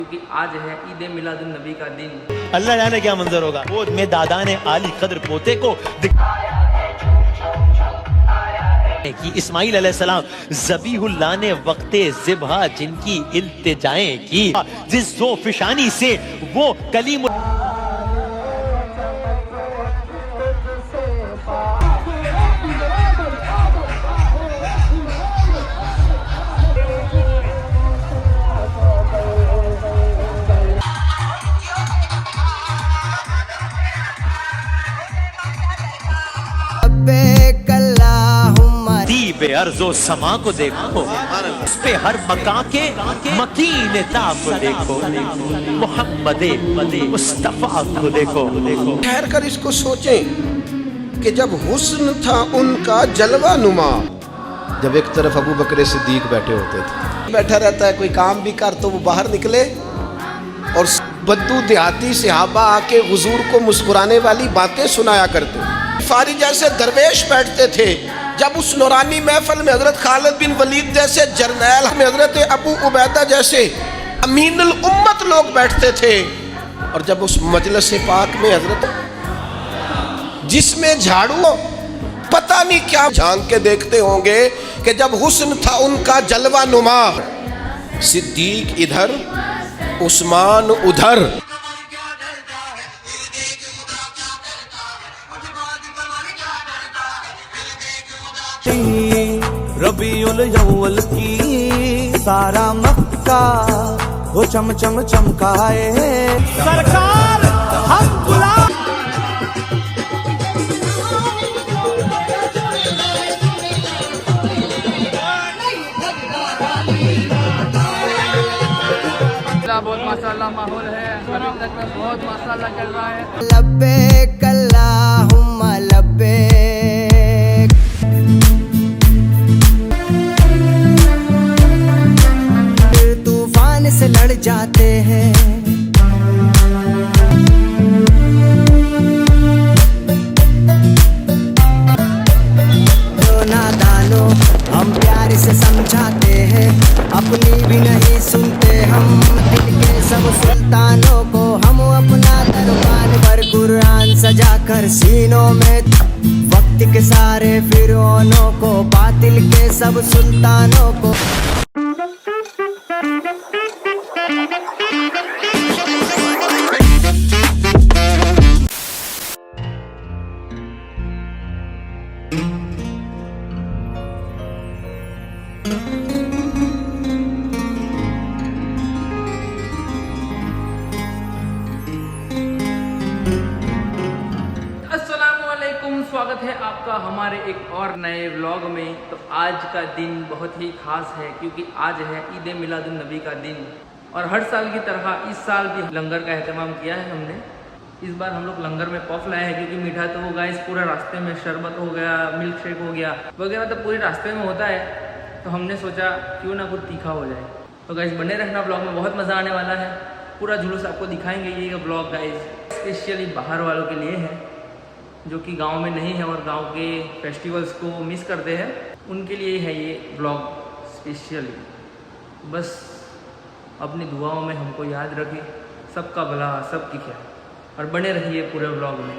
क्योंकि आज है ईद मिलादुन नबी का दिन। अल्लाह जाने क्या मंजर होगा। वो में दादा ने आली कद्र पोते को कि इस्माइल अलैहिस्सलाम ज़बीहुल्लाह ने वक्ते ज़िबहा जिनकी इल्तिजाएं की, जिस ज़ोफ़िशानी से वो कलीम बेअर्ज़ो समा को देखो, उस पे हर मकां के मकीन ताब को देखो, मोहम्मद मुस्तफा को देखो। ठहर कर इसको सोचें कि जब हुस्न था उनका जलवा नुमा, जब एक तरफ अबू बकर सिद्दीक बैठे होते थे, बैठा रहता है कोई काम भी कर तो वो बाहर निकले और बद्दू देहाती सहाबा आके हुजूर को मुस्कुराने वाली बातें सुनाया करते। फारी जैसे दरवेश बैठते थे, जब उस नूरानी महफिल में हजरत खालिद बिन वलीद जैसे जर्नैल में हजरत अबू उबैदा जैसे अमीनुल उम्मत लोग बैठते थे, और जब उस मजलिस पाक में हजरत जिसमें झाड़ू पता नहीं क्या झांक के देखते होंगे कि जब हुस्न था उनका जलवा नुमा, सिद्दीक इधर उस्मान उधर। रबीउल अव्वल की सारा मक्का वो चम चम चमकाए सरकार हम बुला। बहुत माशाल्लाह माहौल है, अभी तक में बहुत माशाल्लाह चल रहा है। लब्बैक अल्लाहुम्मा लब्बैक। तूफान से लड़ जाते हैं, तो नादानो हम प्यार से समझाते हैं, अपनी भी नहीं सुनते हम। दिल के सब सुल्तानों को हम अपना दरबार पर कुरान सजा कर सीनों में, वक्त के सारे फिरौनों को, बातिल के सब सुल्तानों को। स्वागत है आपका हमारे एक और नए व्लॉग में। तो आज का दिन बहुत ही खास है क्योंकि आज है ईद मिलादुन नबी का दिन, और हर साल की तरह इस साल भी लंगर का एहतमाम किया है हमने। इस बार हम लोग लंगर में पफ लाए हैं क्योंकि मीठा तो होगा इस पूरे रास्ते में, शरबत हो गया, मिल्क शेक हो गया वगैरह तो पूरे रास्ते में होता है, तो हमने सोचा क्यों ना कुछ तीखा हो जाए। तो गाइस बने रहना ब्लॉग में, बहुत मज़ा आने वाला है, पूरा जुलूस आपको दिखाएंगे। ये ब्लॉग गाइस स्पेशली बाहर वालों के लिए है जो कि गांव में नहीं है और गांव के फेस्टिवल्स को मिस करते हैं, उनके लिए है ये व्लॉग स्पेशली। बस अपनी दुआओं में हमको याद रखें, सबका भला सबकी खैर, और बने रहिए पूरे व्लॉग में।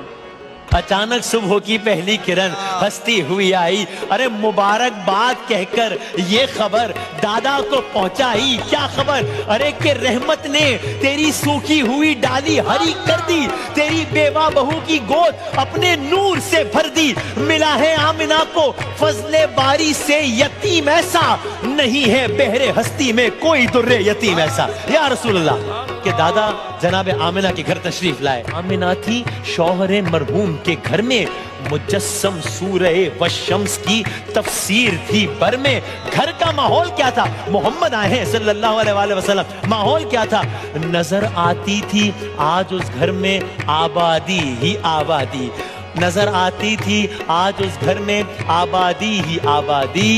अचानक सुबह की पहली किरण हंसती हुई आई, अरे मुबारकबाद कहकर ये खबर दादा को पहुंचाई। क्या खबर? अरे कि रहमत ने तेरी सूखी हुई डाली हरी कर दी, तेरी बेवा बहू की गोद अपने नूर से भर दी। मिला है आमिना को फजले बारी से यतीम ऐसा, नहीं है बहरे हस्ती में कोई दुर्रे यतीम ऐसा। या रसूलल्लाह के दादा जनाब आमिना के घर तशरीफ लाए। आमिना थी शौहरे मरहूम के घर में, मुजस्सम सूरह वशम्स की तफसीर थी बर में। घर का माहौल क्या था? मोहम्मद आए हैं सल्लल्लाहु अलैहि वसल्लम, माहौल क्या था? नजर आती थी आज उस घर में आबादी ही आबादी, नजर आती थी आज उस घर में आबादी ही आबादी।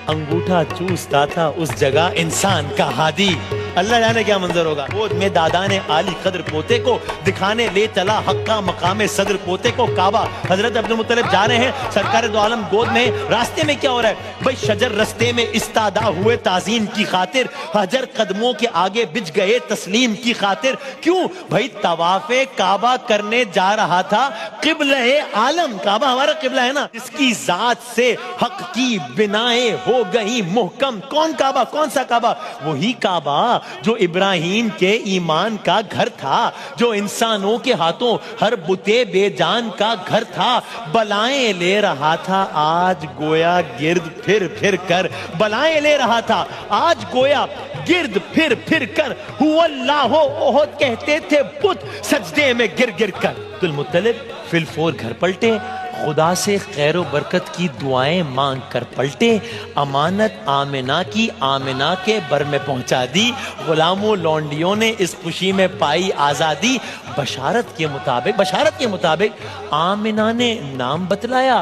अंगूठा चूसता था उस जगह इंसान का हादी। अल्लाह जाने क्या मंजर होगा। गोद में दादा ने आली कद्र पोते को दिखाने ले चला हक्का मकामे सदर पोते को काबा। हजरत अब्दुल मुत्तलिब जा रहे हैं सरकार दो आलम गोद में। रास्ते में क्या हो रहा है भाई, शजर रस्ते में इस्तादा हुए ताजीम की खातिर, हजर कदमों के आगे बिछ गए तस्लीम की खातिर। क्यों भाई, तवाफे काबा करने जा रहा था क़िबले आलम, काबा हमारा क़िबला है ना, इसकी जात से हक की बिनाएं हो गई मुहकम। कौन काबा, कौन सा काबा? वही काबा जो इब्राहिम के ईमान का घर था, जो इंसानों के हाथों हर बुते बेजान का घर था। बलाएं ले रहा था आज गोया गिर्द फिर फिर कर, बलाएं ले रहा था आज गोया गिर्द फिर फिर कर। हुवल्लाहो ओहद कहते थे पुत सजदे में गिर गिर कर। अब्दुल मुत्तलिब फिलफोर घर पलटे, खुदा से खैर व बरकत की दुआएं मांग कर पलटे। अमानत आमिना की आमिना के बर में पहुंचा दी, गुलामों लौंडियों ने इस खुशी में पाई आज़ादी। बशारत के मुताबिक आमिना ने नाम बतलाया,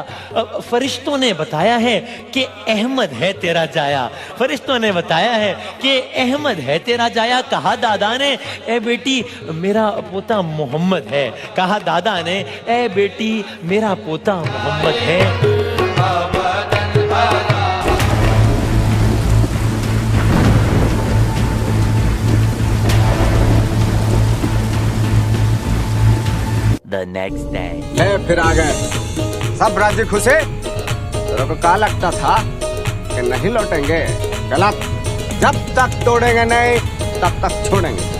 फरिश्तों ने बताया है कि अहमद है तेरा जाया, फरिश्तों ने बताया है कि अहमद है तेरा जाया। कहा दादा ने ए बेटी मेरा पोता मोहम्मद है, कहा दादा ने ए बेटी मेरा पोता मोहम्मद है। The next day. ले फिर आ गए सब राजी खुशी। तेरे को क्या लगता था कि नहीं लौटेंगे? गलत, जब तक तोड़ेंगे नहीं तब तक छोड़ेंगे।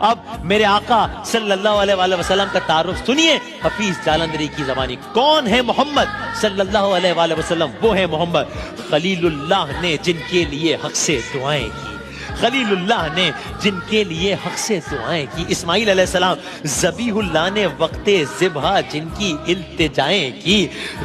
अब मेरे आका सल्लल्लाहु अलैहि वसल्लम का तारुफ सुनिए हफीज जालंधरी की ज़बानी। कौन है मोहम्मद सल्लल्लाहु अलैहि वसल्लम? वो है मोहम्मद खलीलुल्लाह ने जिनके लिए हक से दुआएं की, खलीलुल्लाह ने जिनके लिए हक से दुआएं की। इस्माइल अलैहिस्सलाम ज़बीहुल्लाह ने वक्ते ज़िबहा जिनकी इल्तिजाएं की।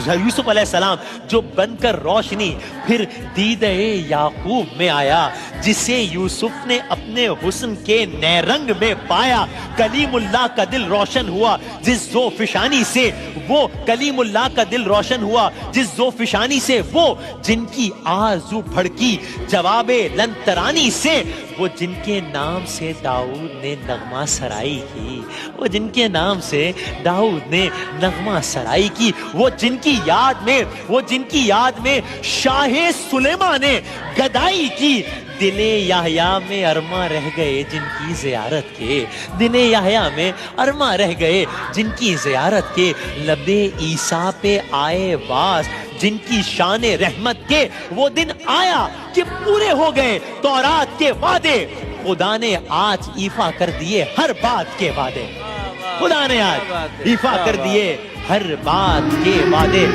यूसुफ अलैहिस्सलाम जो बनकर रोशनी फिर दीदे याकूब में आया, जिसे यूसुफ ने अपने हुस्न के नए रंग में पाया। कलीमुल्लाह का दिल रोशन हुआ जिस ज़ोफ़िशानी से, वो कलीमुल्लाह का दिल रोशन हुआ जिस ज़ोफ़िशानी से, वो जिनकी आरज़ू भड़की जवाबे लंतरानी से, वो जिनके नाम से दाऊद ने नगमा सराई की, वो जिनके नाम से दाऊद ने नगमा सराई की, वो जिनकी याद में शाहे सुलेमा ने गदाई की। दिले याहया में अरमा रह गए जिनकी ज़ियारत के, दिले याहया में अरमा रह गए जिनकी ज़ियारत के। लबे ईसा पे आए वास जिनकी शान रहमत के, वो दिन आया कि पूरे हो गए तौरात के वादे। खुदा ने आज ईफा कर दिए हर बात के वादे, खुदा ने आज ईफा कर दिए हर बात के वादे।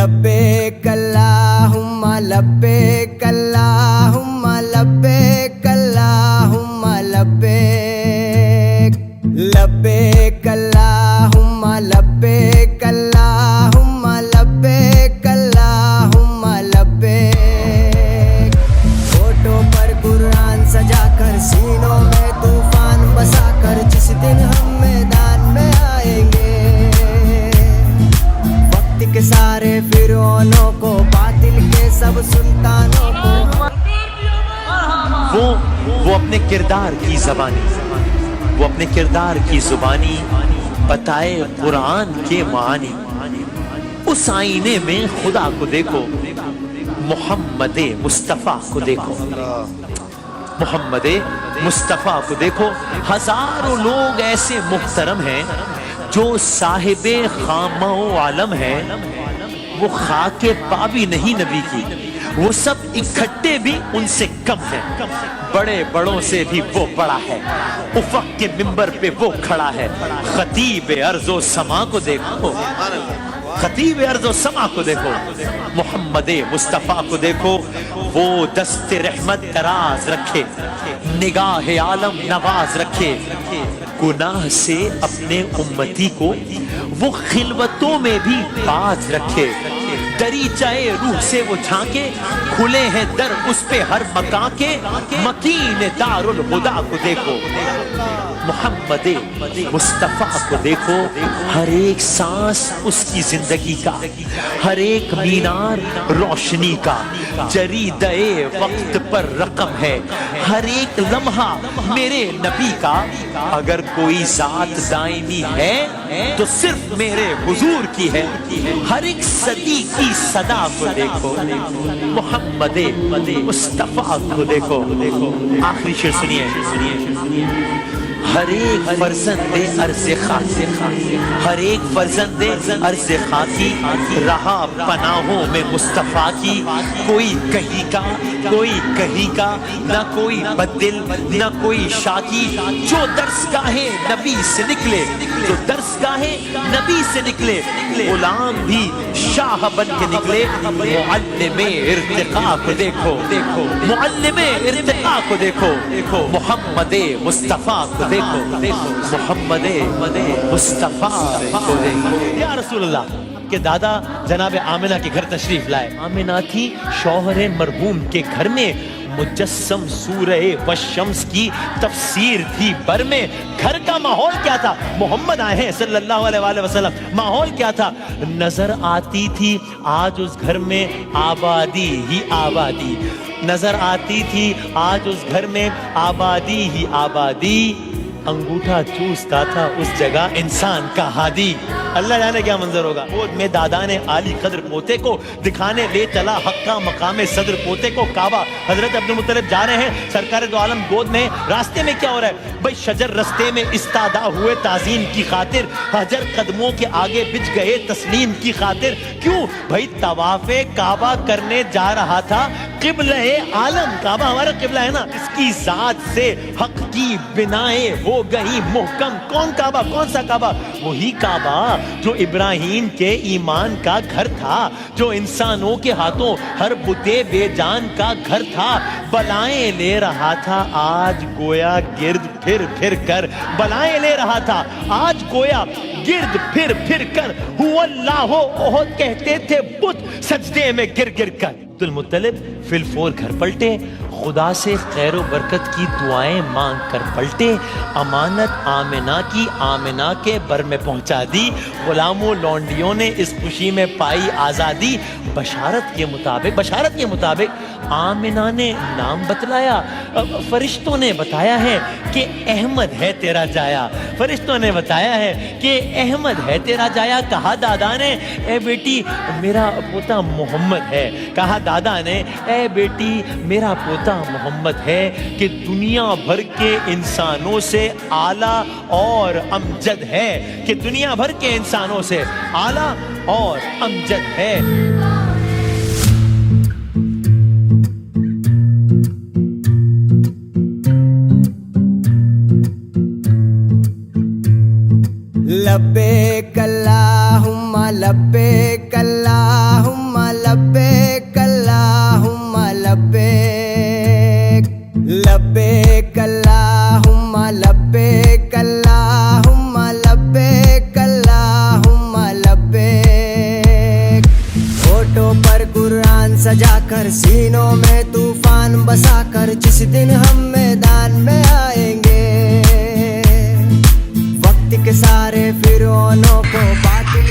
लब्बैक अल्लाहुम्मा लब्बैक अल्लाहुम्मा लब्बैक अल्लाहुम्मा लब्बैक लब्बैक अल्लाहुम्मा लब्बैक अल्लाहुम्मा लब्बैक अल्लाहुम्मा लब्बैक। फोटो पर कुरान सजाकर सीनों में तूफान बसाकर जिस दिन हम मैदान में आएंगे, वक्त के सारे फिरौनों को बातिल के सब सुल्तानों को वो अपने किरदार की ज़बानी, वो अपने किरदार की ज़ुबानी बताए कुरान के मानी। उस आईने में खुदा को देखो, मोहम्मद मुस्तफ़ा को देखो, मोहम्मद मुस्तफ़ा को देखो। हजारों लोग ऐसे मुहतरम हैं जो साहिबे खामा आलम हैं, वो खाके पा भी नहीं नबी की, वो सब इकट्ठे भी उनसे कम हैं। बड़े बड़ों से भी वो बड़ा है, उफक के मिंबर पे वो खड़ा है। खतीब अर्ज़ो समा को देखो, खतीब अर्ज़ो समा को देखो, मोहम्मद मुस्तफ़ा को देखो। वो दस्ते रहमत दराज रखे, निगाह आलम नवाज रखे। गुनाह से अपने उम्मती को वो खिलवतों में भी बाज रखे। दरीचाए रूह से वो झांके, खुले हैं दर उस पे हर मकां के। मकीन दारुल हुदा को देखो, मोहम्मद मुस्तफ़ा को देखो। हर एक सांस उसकी जिंदगी का, हर एक मीनार रोशनी का। जरीदे वक्त पर रकम है हर एक लम्हा मेरे नबी का। अगर कोई जात दायमी है तो सिर्फ मेरे हुजूर की है। हर एक सदी की सदा को देखो, मोहम्मद मुस्तफ़ा को देखो। आखिरी शेर सुनिए। हर एक फर्जंदे अर्ज़े खाकी, हर एक फर्जंदे अर्ज़े खाकी रहा पनाहों में मुस्तफ़ा की। कोई कहीं का, कोई कहीं का, न कोई बददिल न कोई शाकी। जो दर्सगाहे नबी से निकले, जो दर्सगाहे नबी से निकले, गुलाम भी शाह बन के निकले। मुअल्लिमे इर्तिक़ा को देखो, मुअल्लिमे इर्तिक़ा को देखो, मोहम्मद मुस्तफ़ा को देखो, मोहम्मद मुस्तफ़ा को देखो। या रसूलल्लाह के दादा जनाब आमिना के घर तशरीफ लाए। आमिना थी शौहरे मरहूम के घर में। मुजस्सम सूरह वशम्स की तफसीर थी बर में। घर का माहौल क्या था? मोहम्मद आए हैं सल्लल्लाहु अलैहि वसल्लम। माहौल क्या था? नजर आती थी आज उस घर में आबादी ही आबादी, नजर आती थी आज उस घर में आबादी ही आबादी। अंगूठा चूसता था उस जगह इंसान का हादी। अल्लाह जाने क्या मंजर होगा। गोद में दादा ने आली कद्र पोते को दिखाने ले चला हक्का मकामे सदर पोते को काबा। हजरत अब्दुल मुत्तलिब जा रहे हैं, सरकार दो आलम गोद में। रास्ते में क्या हो रहा है भाई? शजर रस्ते में इस्तादा हुए ताजीम की खातिर, हजर कदमों के आगे बिछ गए तस्लीम की खातिर। क्यों भाई? तवाफे काबा करने जा रहा था। किबले आलम काबा हमारा किबला है ना, इसकी जात से हक की बिनाएं हो गई मुहकम। कौन काबा? कौन सा काबा? वही काबा जो इब्राहिम के ईमान का घर था, जो इंसानों के हाथों हर बुते बेजान का घर था। बलाएं ले रहा था आज गोया गिर्द फिर फिर कर, बलाएं ले रहा था आज गोया गिर्द फिर फिर कर। हुवल्लाहो ओहद कहते थे बुत सजदे में गिर गिर कर। अब्दुल मुत्तलिब फिलफोर घर पलटे, खुदा से खैर व बरकत की दुआएं मांग कर पलटे। अमानत आमिना की आमिना के बर में पहुंचा दी। गुलामों लौंडियों ने इस खुशी में पाई आज़ादी। बशारत के मुताबिक आमिना ने नाम बतलाया। फरिश्तों ने बताया है कि अहमद है तेरा जाया। फरिश्तों ने बताया है कि अहमद है तेरा जाया। कहा दादा ने ए बेटी मेरा पोता मोहम्मद है। कहा दादा ने ए बेटी मेरा पोता मोहम्मद है। कि दुनिया भर के इंसानों से आला और अमजद है, कि दुनिया भर के इंसानों से आला और अमजद है। लब्बैक अल्लाहुम्मा लब्बैक अल्लाहुम्मा कर जिस दिन हम मैदान में आएंगे, वक्त के सारे फिरौनों को बातिल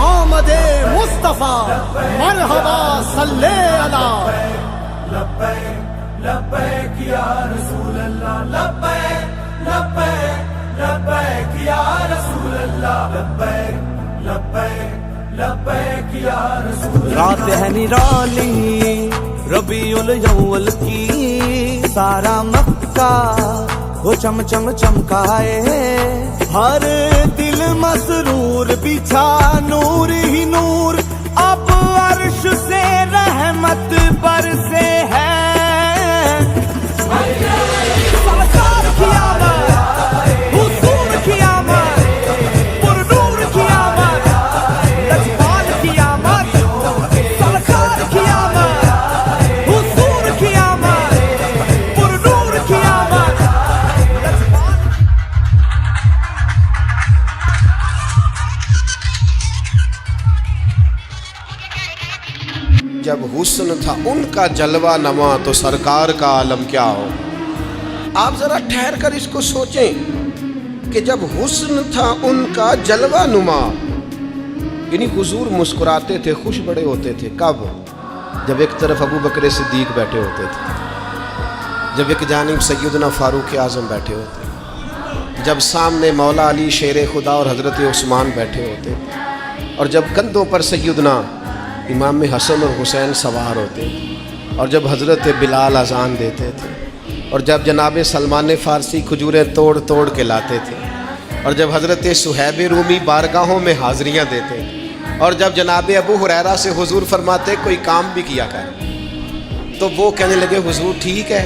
आमदे मुस्तफा मरहबा सल्ले अला। रात है निराली रबीउल अव्वल की, सारा मक्का वो चम चम चमकाए, हर दिल मसरूर बिछा नूर ही नूर, अब अर्श से रहमत बरसे है। सरकार की आमद, हुजूर की आमद, पुरनूर की आमद, लजपाल की आमद, सरकार की आमद, हुजूर की आमद, पुरनूर की आमद, लजपाल। जब हुस्न था उनका जलवा नमा तो सरकार का आलम क्या हो। आप जरा ठहर कर इसको सोचें कि जब हुस्न था उनका जलवा नुमा, यानी हुजूर मुस्कुराते थे, खुश बड़े होते थे। कब? जब एक तरफ अबू बकर सिद्दीक बैठे होते थे, जब एक जानिब सैयदना फारूक आज़म बैठे होते, जब सामने मौला अली शेर खुदा और हज़रत उस्मान बैठे होते, और जब कंधों पर सैयदना इमाम हसन और हुसैन सवार होते, और जब हज़रत बिलाल अज़ान देते थे, और जब जनाब सलमान फ़ारसी खजूरें तोड़ तोड़ के लाते थे, और जब हज़रत सुहैब रूमी बारगाहों में हाज़रियाँ देते, और जब जनाब अबू हुरैरा से हुजूर फरमाते कोई काम भी किया कर, तो वो कहने लगे हुजूर ठीक है,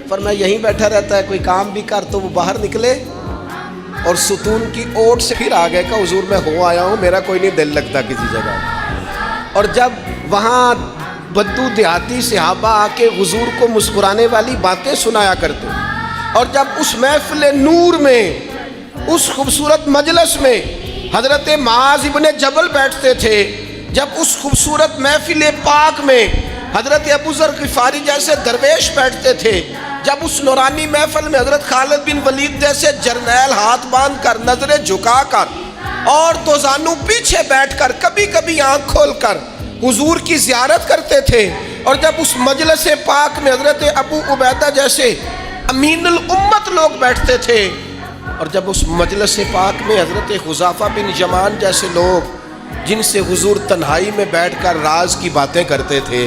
पर मैं यहीं बैठा रहता है, कोई काम भी कर, तो वो बाहर निकले और सुतून की ओट से फिर आ गए, का हुजूर मैं हो आया हूँ, मेरा कोई नहीं दिल लगता किसी जगह। और जब वहाँ बद्दू देहाती सहाबा आके हुजूर को मुस्कुराने वाली बातें सुनाया करते, और जब उस महफिल नूर में, उस खूबसूरत मजलिस में हज़रत माज़ इब्ने जबल बैठते थे, जब उस खूबसूरत महफिल पाक में हज़रत अबू ज़र ग़िफ़ारी जैसे दरवेश बैठते थे, जब उस नूरानी महफिल में हज़रत खालिद बिन वलीद जैसे जर्नैल हाथ बांध कर, नजरें झुका कर और दो जानू पीछे बैठकर, कभी कभी आंख खोलकर हुजूर की ज़ियारत करते थे, और जब उस मजलिस पाक में हज़रत अबू उबैदा जैसे अमीनुल उम्मत लोग बैठते थे, और जब उस मजलिस पाक में हज़रत हुज़ाफ़ा बिन यमान जैसे लोग जिनसे हुजूर तन्हाई में बैठकर राज की बातें करते थे,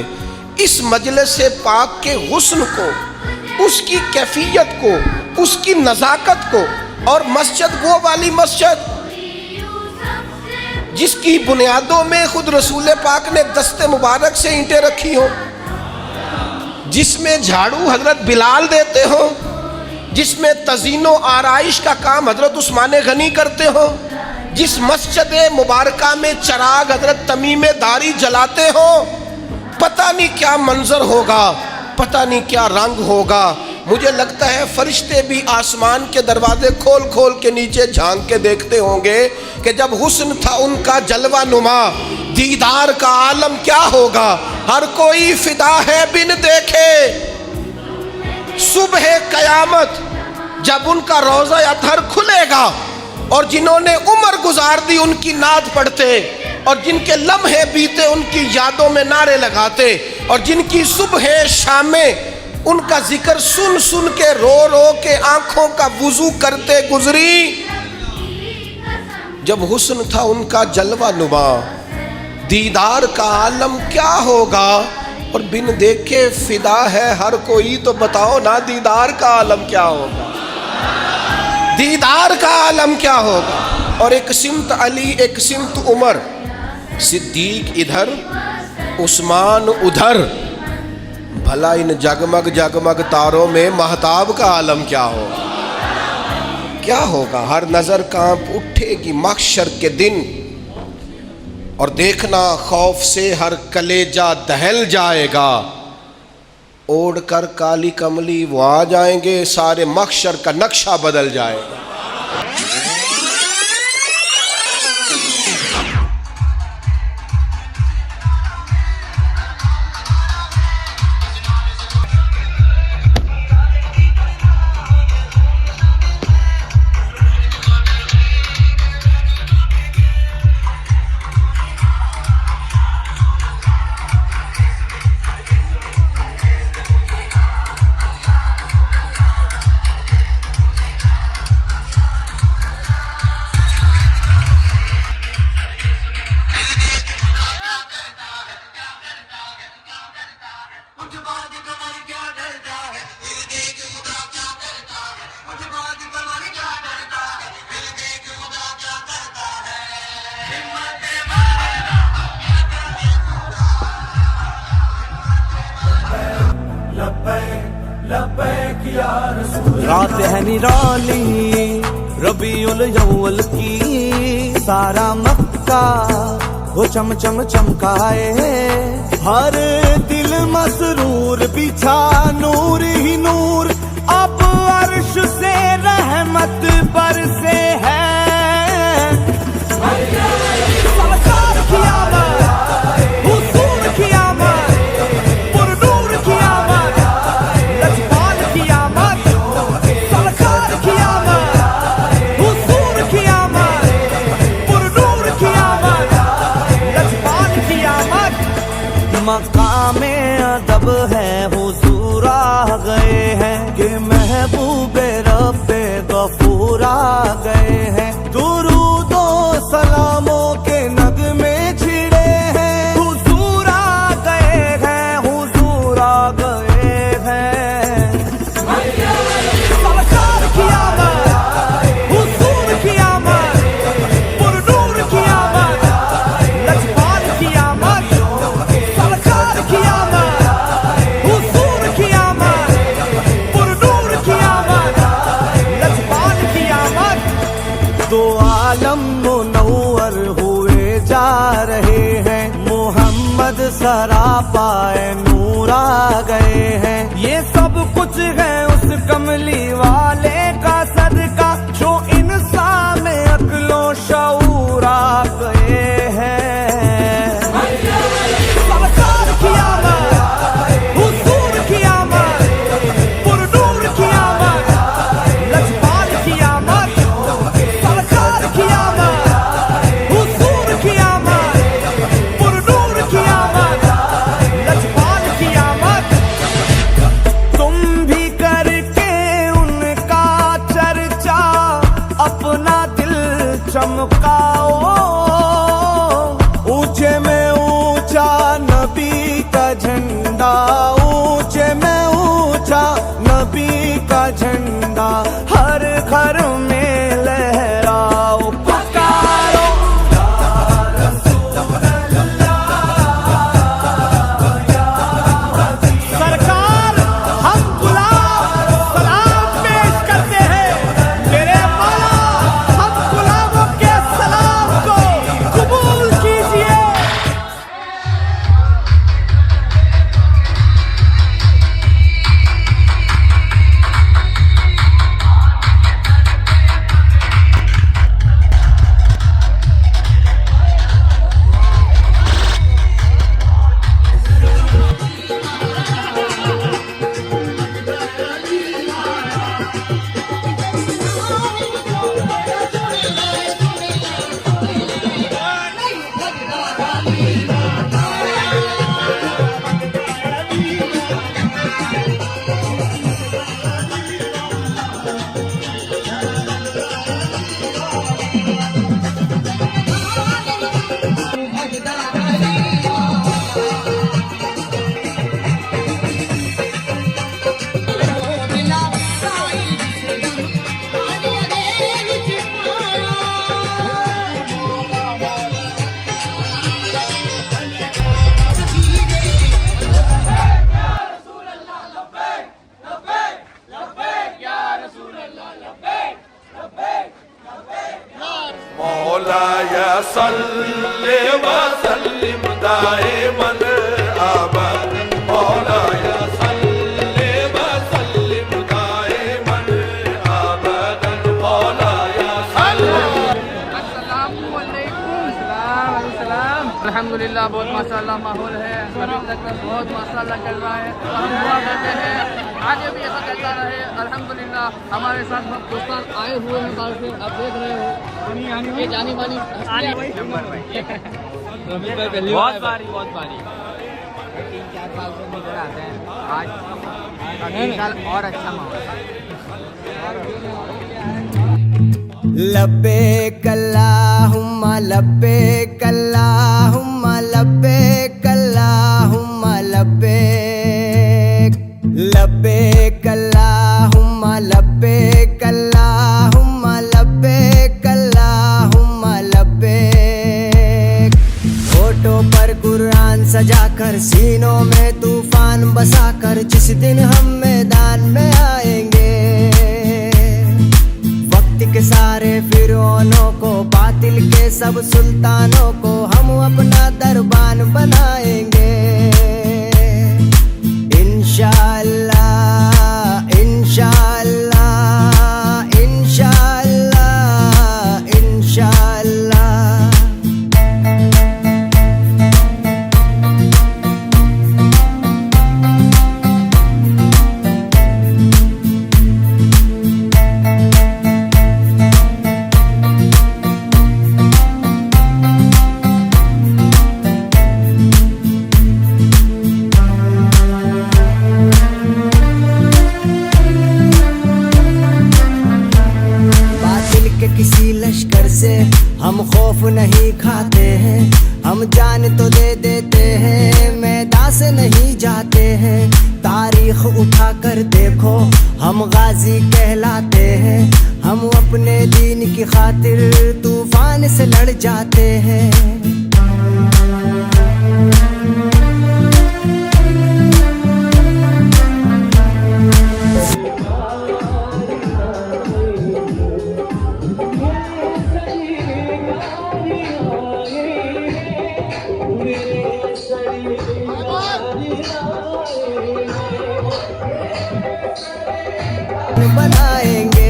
इस मजलिस पाक के हुस्न को, उसकी कैफियत को, उसकी नज़ाकत को, और मस्जिद वो वाली मस्जिद जिसकी बुनियादों में खुद रसूल पाक ने दस्ते मुबारक से ईंटें रखी हो, जिसमें झाड़ू हजरत बिलाल देते हो, जिसमें तज़ीनो आराइश का काम हजरत उस्मान गनी करते हो, जिस मस्जिद मुबारका में चराग हजरत तमीम दारी जलाते हो, पता नहीं क्या मंजर होगा, पता नहीं क्या रंग होगा। मुझे लगता है फरिश्ते भी आसमान के दरवाजे खोल खोल के नीचे झांक के देखते होंगे कि जब हुस्न था उनका जलवा नुमा, दीदार का आलम क्या होगा। हर कोई फिदा है बिन देखे, सुबह कयामत जब उनका रोज़ा अतहर खुलेगा, और जिन्होंने उम्र गुजार दी उनकी नात पढ़ते, और जिनके लम्हे बीते उनकी यादों में नारे लगाते, और जिनकी सुबह शामें उनका जिक्र सुन सुन के रो रो के आंखों का वुजू करते गुजरी। जब हुस्न था उनका जलवा नुमा, दीदार का आलम क्या होगा। और बिन देखे फिदा है हर कोई, तो बताओ ना दीदार का आलम क्या होगा, दीदार का आलम क्या होगा। और एक सिमत अली, एक सिमत उमर, सिद्दीक इधर, उस्मान उधर, भला इन जगमग जगमग तारों में महताब का आलम क्या होगा, क्या होगा। हर नजर कांप उठेगी महशर के दिन, और देखना खौफ से हर कलेजा दहल जाएगा। ओढ़कर काली कमली वो आ जाएंगे, सारे महशर का नक्शा बदल जाएगा। रात है निराली रबीउल अव्वल की, सारा मक्का वो चम चम चमकाए। हर दिल मसरूर बिछा नूर ही नूर, अब अर्श से रहमत बरसे है। सरकार की आमद, हुजूर की आमद, पुरनूर की आमद, लजपाल की आमद। सरकार की आमद, हुजूर की आमद, पुरनूर की आमद, लजपाल की आमद। मकामे अदब है हुजूर आ गए हैं, कि महबूबे रब्बे गफूर आ गए हैं। दुरूदो सलामों के नगमे छिड़े हैं, हुजूर आ गए हैं, हुजूर आ गए हैं। सरकार की आमद, हुजूर की आमद, पुरनूर की आमद, लजपाल की आमद। सरकार की आमद, हुजूर की आमद, पुरनूर की आमद, लजपाल की आमद। दो आलम मुनव्वर हुए जा रहे हैं, मोहम्मद सरापाए नूर आ गए हैं। ये सब कुछ है उस कमली वाले का सदका, जो इंसान में अक्लो शऊर आ गए हैं। सरकार की आमद, हुजूर की आमद, पुरनूर की आमद, लजपाल की आमद। सरकार की आमद, हुजूर की आमद, पुरनूर की आमद, सल्ले व सल्लिम दाइमन अबद मौलाया सल्ले व सल्लिम दाइमन अबदन मौलाया अल्हम्दुलिल्लाह बहुत माशाल्लाह माहौल है, अभी तक बहुत माशाल्लाह चल रहा है और हम दुआ करते हैं आगे भी ऐसा चलता रहे। अल्हम्दुलिल्लाह हमारे साथ दोस्तान आए हुए हैं बाहर से, आप देख रहे हो ये जानी मानी बहुत बारी 3-4 साल से नजर आते हैं, आज 3 साल और अच्छा माहौल। लब्बैक अल्लाहुम्मा लब्बैक अल्लाहुम्मा लब्बैक अल्लाहुम्मा लब्बैक लब्बैक अल्लाहुम्मा लब्बैक अल्लाहुम्मा लब्बैक अल्लाहुम्मा लब्बैक। होठों पर कुरान सजाकर सीनों में तूफान बसाकर जिस दिन हम मैदान में आएंगे, के सारे फिरौनों को बातिल के सब सुल्तानों को हम अपना दरबान बनाएंगे। इंशाअल्लाह इंशाअल्लाह इंशाअल्लाह इंशाअल्लाह। किसी लश्कर से हम खौफ नहीं खाते हैं, हम जान तो दे देते हैं, मैदान से नहीं जाते हैं। तारीख उठा कर देखो हम गाजी कहलाते हैं, हम अपने दीन की खातिर तूफान से लड़ जाते हैं। बनाएंगे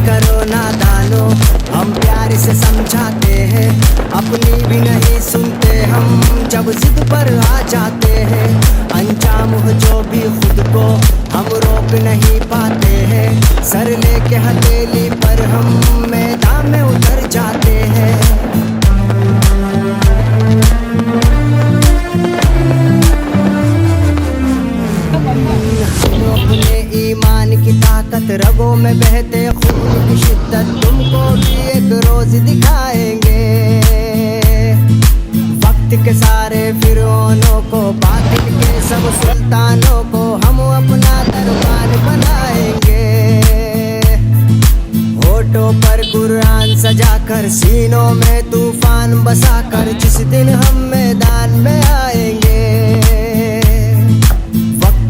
करो नादानो, हम प्यार से समझाते हैं, अपनी भी नहीं सुनते हम जब जिद पर आ जाते हैं। अंजाम हो जो भी खुद को हम रोक नहीं पाते हैं, सर लेके हथेली पर हम मैदान में उतर जाते हैं। अपने ईमान की ताकत रगों में बहते खून की शिद्दत तुमको भी एक रोज दिखाएंगे। वक्त के सारे फिरौनों को बातिल के सब सुल्तानों को हम अपना दरबार बनाएंगे। होठों पर कुरान सजाकर सीनों में तूफान बसाकर जिस दिन हम मैदान में आएंगे,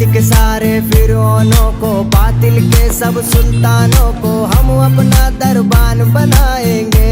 के सारे फिरौनों को बातिल के सब सुल्तानों को हम अपना दरबान बनाएंगे।